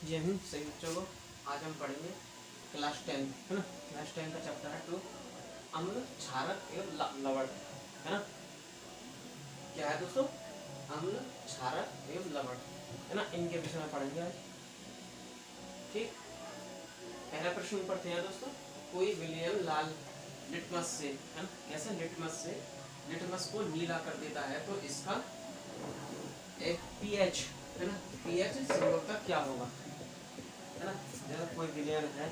जी हम सही बच्चों को आज हम पढ़ेंगे क्लास 10 है ना। क्लास 10 का चैप्टर है 2 अम्ल क्षारक एवं लवण है ना। क्या है दोस्तों? अम्ल क्षारक एवं लवण है ना, इनके विषय में पढ़ेंगे आज। ठीक, पहला प्रश्न पढ़ते हैं दोस्तों। कोई विलयन लाल लिटमस से है ना, कैसे लिटमस को नीला कर देता है तो इसका एक पीएच है ना, पीएच संभवतः क्या होगा है ना। जब कोई विलयन है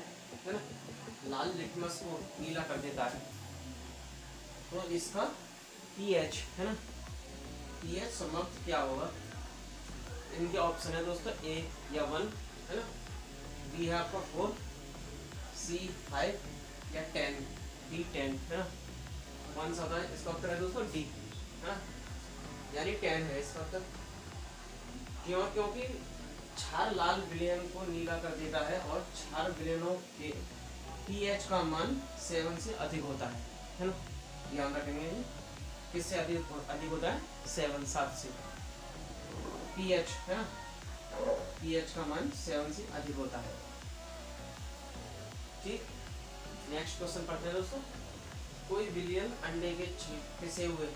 ना, लाल लिटमस को नीला कर देता है तो इसका पीएच है ना, पीएच संभवतः क्या होगा। इनके ऑप्शन है दोस्तों ए या 1 है ना, बी है आपका 4, सी 5 या 10, डी 10 है ना। कौन सा होता है इसका उत्तर? है दोस्तों डी है ना, यानी 10 है इसका उत्तर। क्यों? क्योंकि क्षार लाल विलयन को नीला कर देता है और क्षार विलयनों के पीएच का मान 7 से अधिक होता है ना। ध्यान रखेंगे किससे अधिक होता है? 7 से। पीएच है ना, पीएच का मान 7 से अधिक होता है। ठीक, नेक्स्ट क्वेश्चन पढ़ते हैं दोस्तों। कोई विलयन अंडे के पिसे हुए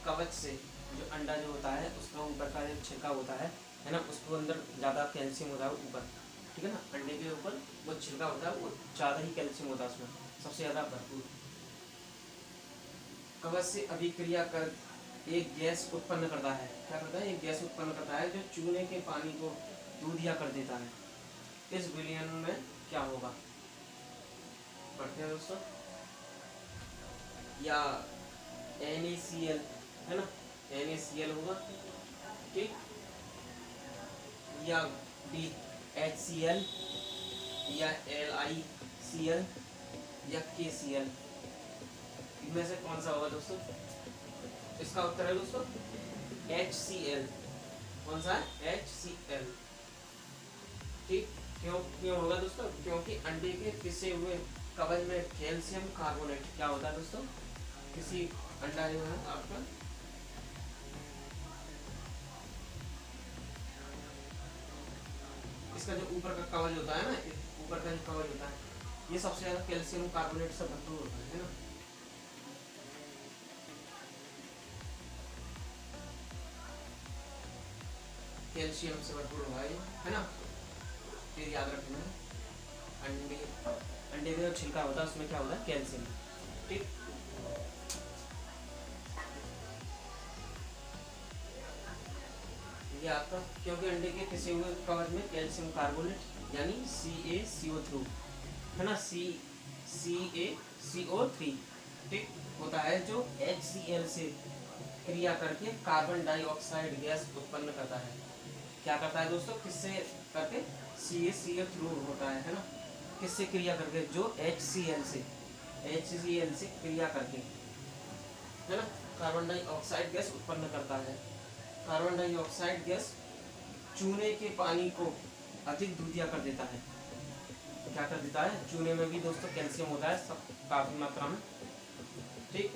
कवच से, जो अंडा जो होता है उसका ऊपर का जो छिलका होता है ना, उसके अंदर ज़्यादा कैल्शियम होता है ऊपर, ठीक है ना। अंडे के ऊपर वो छिलका होता है, वो ज़्यादा ही कैल्शियम होता है उसमें, सबसे ज़्यादा भरपूर। कवच से अभिक्रिया कर एक गैस उत्पन्न करता है। क्या करता है? एक गैस उत्पन्न करता है जो चूने के पानी को दूधिया कर देता है। इस विलयन में क्या होगा? पढ़ते हैं दोस्तों। या NaCl है ना, NaCl होगा, ठीक, या डी HCl या LiCl या KCl, इनमें से कौन सा होगा दोस्तों? इसका उत्तर है दोस्तों HCl। कौन सा है? HCl। ठीक, क्यों होगा दोस्तों? क्योंकि अंडे के पिसे हुए कवच में कैल्शियम कार्बोनेट क्या होता है दोस्तों? किसी अंडा जो है आपका इसका जो ऊपर का कवच होता है ना, ऊपर का जो कवच होता है, ये सबसे ज्यादा कैल्शियम कार्बोनेट से भरपूर होता है ना। कैल्शियम से भरपूर होगा ये है ना। फिर याद रखना अंडे का जो छिलका होता है उसमें क्या होता है? कैल्शियम। ठीक, ये आपका, क्योंकि अंडे के पिसे हुए कवच में कैल्शियम कार्बोनेट यानी CaCO3 है ना, CaCO3 ठीक होता है, जो HCl से क्रिया करके कार्बन डाइऑक्साइड गैस उत्पन्न करता है। क्या करता है दोस्तों? किससे करके? CaCO3 होता है ना, किससे क्रिया करके? जो HCl से क्रिया करके है ना, कार्बन डाइऑक्साइड गैस उत्पन्न करता है। कार्बन डाइऑक्साइड गैस चूने के पानी को अधिक दूधिया कर देता है। क्या कर देता है? चूने में भी दोस्तों कैल्शियम होता है सब काफी मात्रा में। ठीक,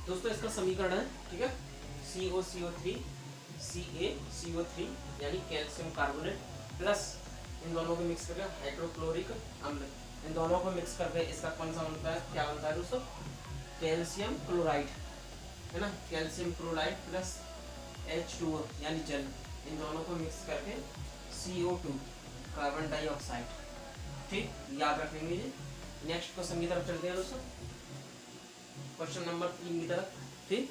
दोस्तों इसका समीकरण है, ठीक है, COCO3 CaCO3 यानी कैल्शियम कार्बोनेट प्लस इन दोनों को मिक्स करके हाइड्रोक्लोरिक अम्ल, इन दोनों को मिक्स करके इसका कौन सा बनता है? क्या बनता है दोस्तों? कैल्शियम क्लोराइड है ना, कैल्शियम क्लोराइड प्लस H2O यानी जल, इन दोनों को मिक्स करके CO2 कार्बन डाइऑक्साइड। ठीक, याद रखेंगे ये। नेक्स्ट क्वेश्चन की तरफ चलते हैं दोस्तों, क्वेश्चन नंबर 3 की तरफ। ठीक,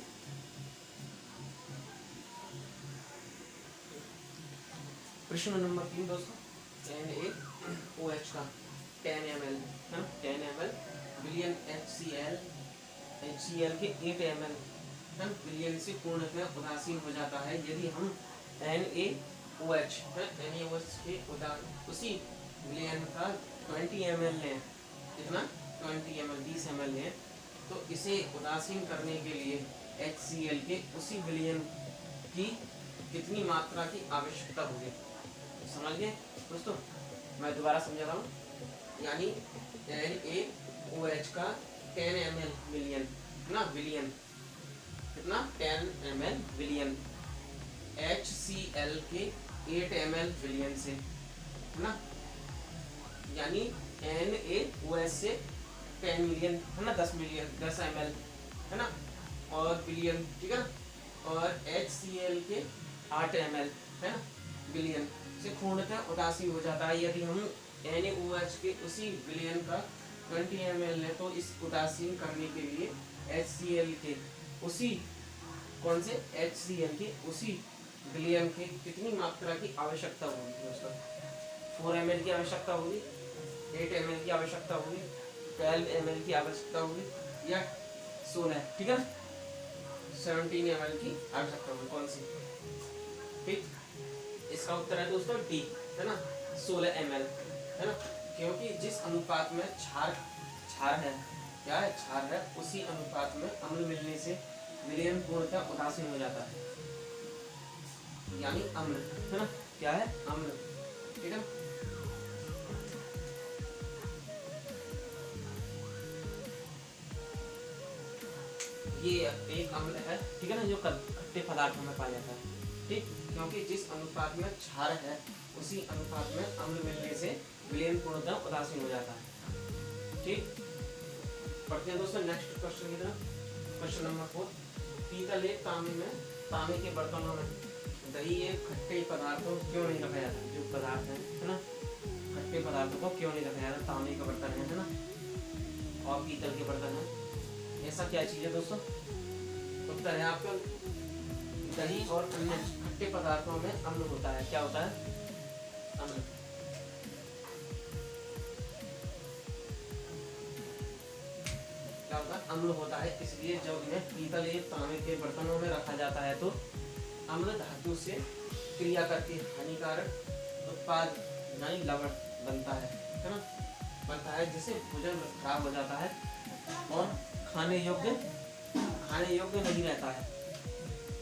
प्रश्न नंबर 3 दोस्तों, NaOH का 10 ml है ना, 10 ml विलयन HCl के 8 ml है, विलयन से पूर्णतः उदासीन हो जाता है यदि हम NaOH के उसी विलयन का 20 ml लें। कितना? 20 ml 20 ml है, तो इसे उदासीन करने के लिए HCl के उसी विलयन की कितनी मात्रा की आवश्यकता होगी। समझ गए दोस्तों? मैं दोबारा समझा रहा हूँ, यानी NaOH का 10 ml विलयन ना, विलयन कितना 10 ml विलयन HCl के 8 ml विलयन से है ना, यानी NaOH से 10 मिलियन है ना, 10 मिलियन 10 ml है ना, और विलयन ठीक है ना, और HCl के 8 ml है ना विलयन से पूर्णतः उदासीन हो जाता है। यदि हम NaOH के उसी विलयन का 20 ml है, तो इस उदासीन करने के लिए HCl के उसी कौन से HCl के उसी विलयन के कितनी मात्रा की आवश्यकता होगी दोस्तों? 4 ml की आवश्यकता होगी, 8 ml की आवश्यकता होगी, 12 ml की आवश्यकता होगी, या 16 ठीक है 17 ml की आवश्यकता होगी, कौन सी? ठीक, इसका उत्तर है दोस्तों डी है ना, 16 ml है ना, क्योंकि जिस अनुपात में क्षार है, क्या है क्षार है, उसी अनुपात में अम्ल मिलने से विलयन पूर्णतः उदासीन हो जाता है, यानी अम्ल है ना, क्या है अम्ल ठीक है। ये एक अम्ल है ठीक है ना, जो खट्टे पदार्थों में पाया जाता है ठीक, क्योंकि जिस अनुपात में क्षार है उसी अनुपात में अम्ल मिलने से विलयन पूर्णतः उदासीन हो जाता है ठीक। पढ़ते हैं दोस्तों नेक्स्ट क्वेश्चन की तरफ। क्वेश्चन नंबर 4, पीतल एक तांबे के बर्तनों में दही एक खट्टे पदार्थों क्यों नहीं रखा जाता? जो पदार्थ है ना, खट्टे पदार्थों को क्यों नहीं रखा जाता? तांबे का बर्तन है ना, और पीतल के बर्तन है, ऐसा क्या चीज है दोस्तों? उत्तर है आपका दही और अन्य खट्टे पदार्थों में अम्ल होता है। क्या होता है? अम्ल। क्या होता है? अम्ल होता है, इसलिए जब इन्हें पीतल या तांबे के बर्तनों में रखा जाता है तो अम्ल धातु से क्रिया करके हानिकारक उत्पाद यानी लवण बनता है ना, बनता है, जिससे भोजन खराब हो जाता है और खाने योग्य नहीं रहता है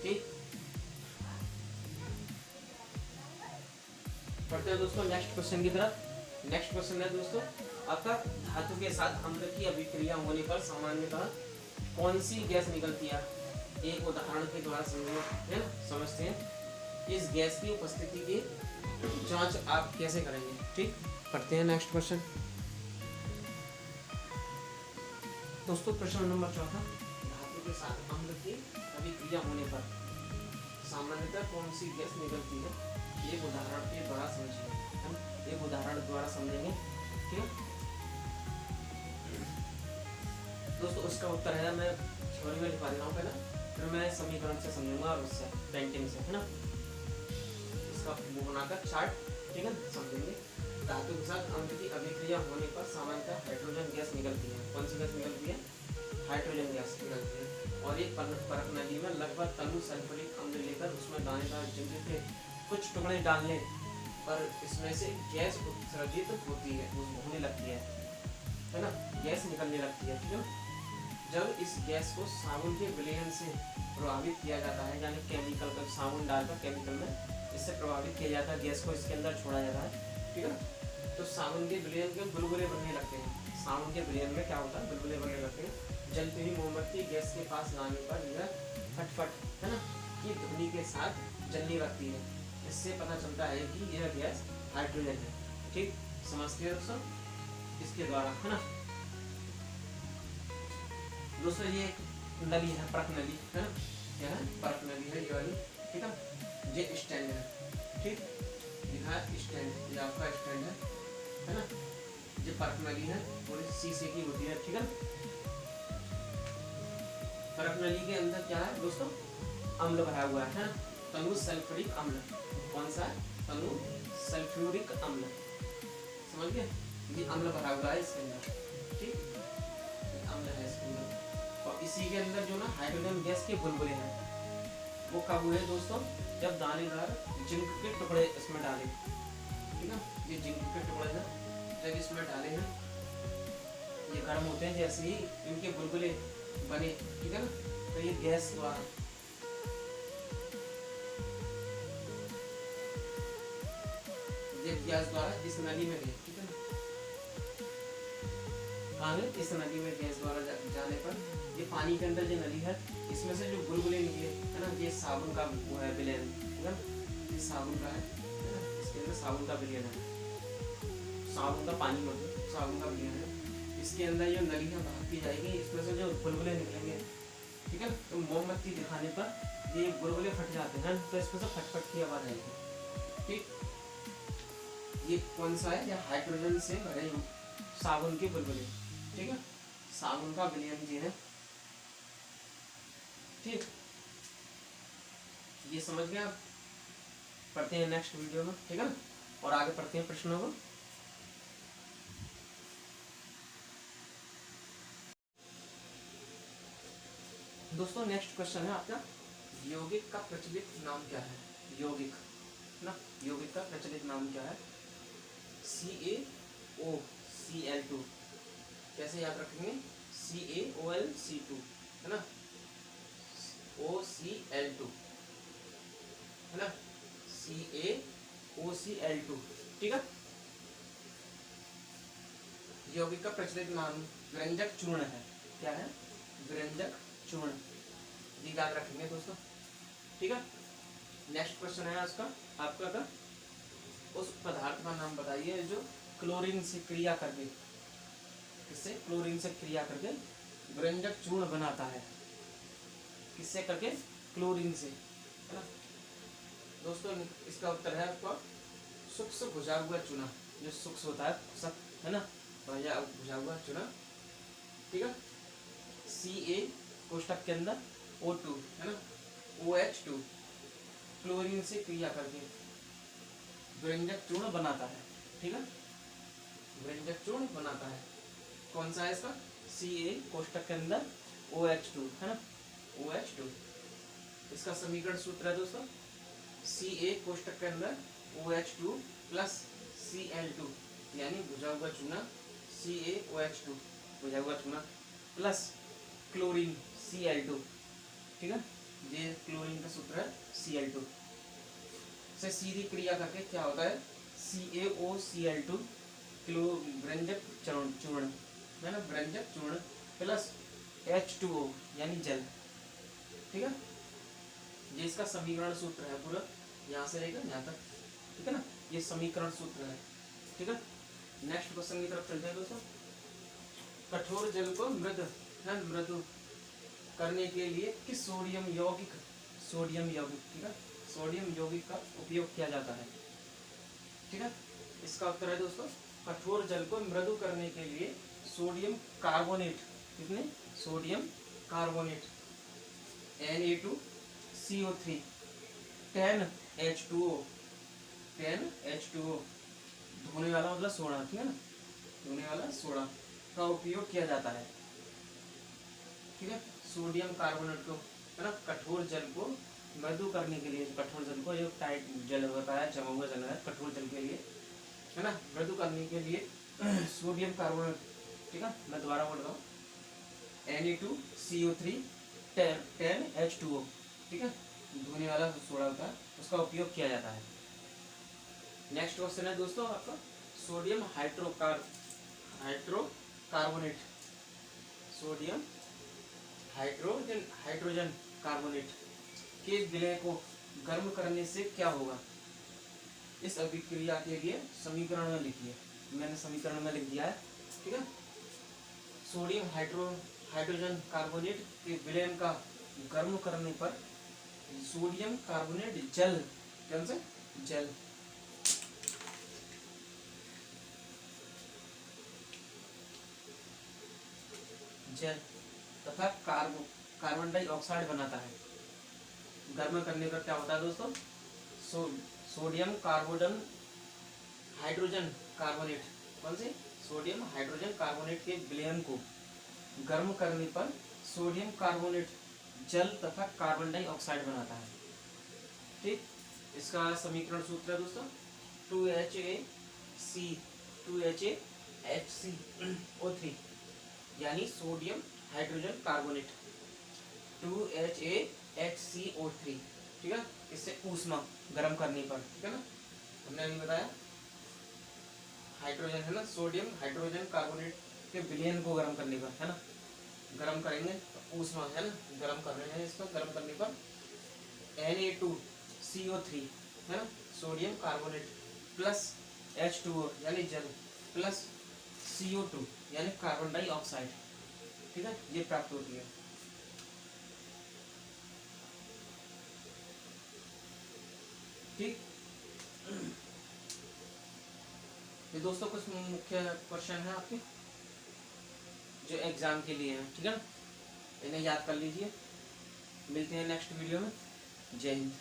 ठीक। पढ़ते हैं दोस्तों नेक्स्ट क्वेश्चन की तरफ। नेक्स्ट क्वेश्चन है दोस्तों आपका, धातु के साथ अम्ल की अभिक्रिया होने पर सामान्यतः कौन सी गैस निकलती है? एक उदाहरण के द्वारा समझते हैं। इस गैस की उपस्थिति की जांच आप कैसे करेंगे ठीक। पढ़ते हैं नेक्स्ट क्वेश्चन दोस्तों। प्रश्न नंबर 4, धातु के साथ अम्ल की अभिक्रिया होने पर सामान्यतः कौन सी गैस निकलती है? एक उदाहरण के द्वारा समझिए, हम एक उदाहरण द्वारा समझेंगे ठीक है दोस्तों। उसका उत्तर है, मैं थ्योरी में लिखवा दे रहा हूँ पहले, फिर मैं समीकरण से समझूंगा और उससे पेंटिंग से है ना, इसका वो बनाकर चार्ट ठीक है समझेंगे। धातु के साथ अम्ल की अभिक्रिया होने पर सामान्यतः हाइड्रोजन गैस निकलती है। कौन सी गैस निकलती है? हाइड्रोजन गैस निकलती है। और एक परख नली में लगभग तनु सल्फ्यूरिक अम्ल लेकर उसमें दानेदार जिंक के कुछ टुकड़े डालने पर इसमें से गैस उत्सर्जित होती है, होने लगती है ना, गैस निकलने लगती है ठीक है। जब इस गैस को साबुन के विलयन से प्रभावित किया जाता है, यानी केमिकल का साबुन डालकर केमिकल में इससे प्रभावित किया जाता है, गैस को इसके अंदर छोड़ा जाता है ठीक है, तो साबुन के विलयन के बुलबुले बनने लगते हैं। साबुन के विलयन में क्या होता है? बुलबुले बनने लगते हैं। जलती हुई मोमबत्ती गैस के पास लाने पर यह फटफट है ना की ध्वनि के साथ जलने लगती है। इससे पता चलता है कि यह गैस हाइड्रोजन है ठीक। समझते हैं दोस्तों इसके द्वारा है ना दोस्तों। ये नली है, परख नली है ना, यह परख नली है ये वाली ठीक है। ये स्टैंड है ठीक, यह स्टैंड, ये आपका स्टैंड है ना। ये परख नली है, थोड़ी शीशे की होती है ठीक है। परख नली के अंदर क्या है दोस्तों? अम्ल भरा हुआ है ना, तनु सल्फ्यूरिक अम्ल। कौन सा? तनु सल्फ्यूरिक अम्ल, समझ गए? ये अम्ल भरा हुआ है इसके अंदर ठीक, अम्ल है इसके अंदर। और इसी के अंदर जो ना हाइड्रोजन गैस के बुलबुले हैं, वो कब हुए दोस्तों? जब दानेदार जिंक के टुकड़े इसमें डाले ठीक है। ये जिंक के टुकड़े हैं जब इसमें डाले हैं ये गर्म होते हैं जैसे ही इनके बुलबुले बने, ठीक है ना, तो ये गैस द्वारा इस नली में गए, ठीक है ना, आगे इस नली में गैस द्वारा जाने पर ये पानी के अंदर जो नली है इसमें से जो बुलबुले निकले, है ना, ये साबुन का वो है विलयन, ठीक है ना, ये साबुन का है ना, इसके अंदर साबुन का विलयन है, साबुन का पानी मतलब साबुन का विलयन है। इसके अंदर जो नली है भागती जाएगी, इसमें से जो बुलबुले निकलेंगे, ठीक है, तो मोमबत्ती दिखाने पर ये बुलबुले फट जाते हैं, तो इसमें से फटफट की आवाज आएगी, ठीक। ये कौन सा है, या हाइड्रोजन से भरे साबुन के बुलबुले, ठीक है, साबुन का विलयन जी है, ठीक। ये समझ गए आप। पढ़ते हैं नेक्स्ट वीडियो में, ठीक है ना, और आगे पढ़ते हैं प्रश्नों को। दोस्तों नेक्स्ट क्वेश्चन है आपका, यौगिक का प्रचलित नाम क्या है? यौगिक ना, यौगिक का प्रचलित नाम क्या है? CaOCl2। कैसे याद रखेंगे? CaOlC2, है ना, OCl2, है ना, CaOCl2, ठीक है। यौगिक का प्रचलित नाम व्यंजक चूर्ण है। क्या है? व्यंजक चूर्ण, ये याद रखेंगे दोस्तों, ठीक है। नेक्स्ट क्वेश्चन है आपका का उस पदार्थ का नाम बताइए जो क्लोरीन से क्रिया करके, किससे? क्लोरीन से क्रिया करके व्यंजक चूर्ण बनाता है। किससे करके? क्लोरीन से, है ना दोस्तों। इसका उत्तर है आपका सूक्ष्म भुजा हुआ चूना, जो सूक्ष्म होता है ना, भुजा हुआ चूना, ठीक है। Ca कोष्टक के अंदर O2, है ना, OH2 क्लोरीन से क्रिया करके व्यंजक चूर्ण बनाता है, ठीक है, व्यंजक चूर्ण बनाता है। कौन सा है इसका? Ca कोष्टक के अंदर OH2, है ना, OH2। इसका समीकरण सूत्र है दोस्तों, Ca कोष्टक के अंदर OH2 प्लस Cl2, यानी भुजा हुआ चूना CaOH2 भुजा हुआ चूना प्लस क्लोरीन Cl2, ठीक है। ये क्लोरीन का सूत्र है Cl2 से सीधी क्रिया करके क्या होता है? CaOCl2 व्यंजक चूर्ण, है ना, व्यंजक चूर्ण प्लस H2O यानी जल, ठीक है। ये इसका समीकरण सूत्र है पूरा, यहाँ से लेकर यहाँ तक, ठीक है ना, ये समीकरण सूत्र है, ठीक है। नेक्स्ट क्वेश्चन की तरफ चलते हैं दोस्तों। कठोर जल को मृदु करने के लिए किस सोडियम यौगिक, ठीक है, सोडियम यौगिक का उपयोग किया जाता है, ठीक है। इसका उत्तर है दोस्तों, कठोर जल को मृदु करने के लिए सोडियम कार्बोनेट, कितने? सोडियम कार्बोनेट Na2CO3 10H2O धोने वाला मतलब सोडा, ठीक है ना, धोने वाला सोडा का उपयोग किया जाता है, ठीक है। सोडियम कार्बोनेट को, है ना, कठोर जल को मृदु करने के लिए, कठोर जल को, जो टाइट जल होता है, जमा हुआ जल है, कठोर जल के लिए, है ना, मृदु करने के लिए सोडियम कार्बोनेट, ठीक है, मैं दोबारा बोल रहा हूँ, Na2CO3 10H2O, ठीक है, धोने वाला सोडा होता है, उसका उपयोग किया जाता है। नेक्स्ट क्वेश्चन है दोस्तों आपका, sodium hydrocarbonate, sodium hydrogen carbonate के विलय को गर्म करने से क्या होगा? इस अभिक्रिया के लिए समीकरण में लिखिए। मैंने समीकरण में लिख दिया है, ठीक है। सोडियम हाइड्रोजन कार्बोनेट के विलयन का गर्म करने पर सोडियम कार्बोनेट जल, कौन से? जल तथा कार्बन डाइऑक्साइड बनाता है। गर्म करने पर क्या होता है दोस्तों? सोडियम हाइड्रोजन कार्बोनेट, कौन से? सोडियम हाइड्रोजन कार्बोनेट के विलयन को गर्म करने पर सोडियम कार्बोनेट जल तथा कार्बन डाइऑक्साइड बनाता है, ठीक। इसका समीकरण सूत्र है दोस्तों 2HAHCO3, यानी सोडियम हाइड्रोजन कार्बोनेट 2HaHCO3, ठीक है। इससे ऊष्मा गर्म करने पर, ठीक है ना, हमने अभी बताया हाइड्रोजन है ना, सोडियम हाइड्रोजन कार्बोनेट के विलयन को गर्म करने पर, है ना, गर्म करेंगे तो ऊष्मा, है ना, गर्म कर रहे हैं इसको, गर्म करने पर Na2CO3, है ना, सोडियम कार्बोनेट प्लस H2O यानी जल प्लस CO2 यानी कार्बन डाइऑक्साइड, ठीक है, ये प्राप्त होती है। ठीक, ये दोस्तों कुछ मुख्य क्वेश्चन है आपके जो एग्जाम के लिए हैं, ठीक है ना, इन्हें याद कर लीजिए। मिलते हैं नेक्स्ट वीडियो में। जय हिंद।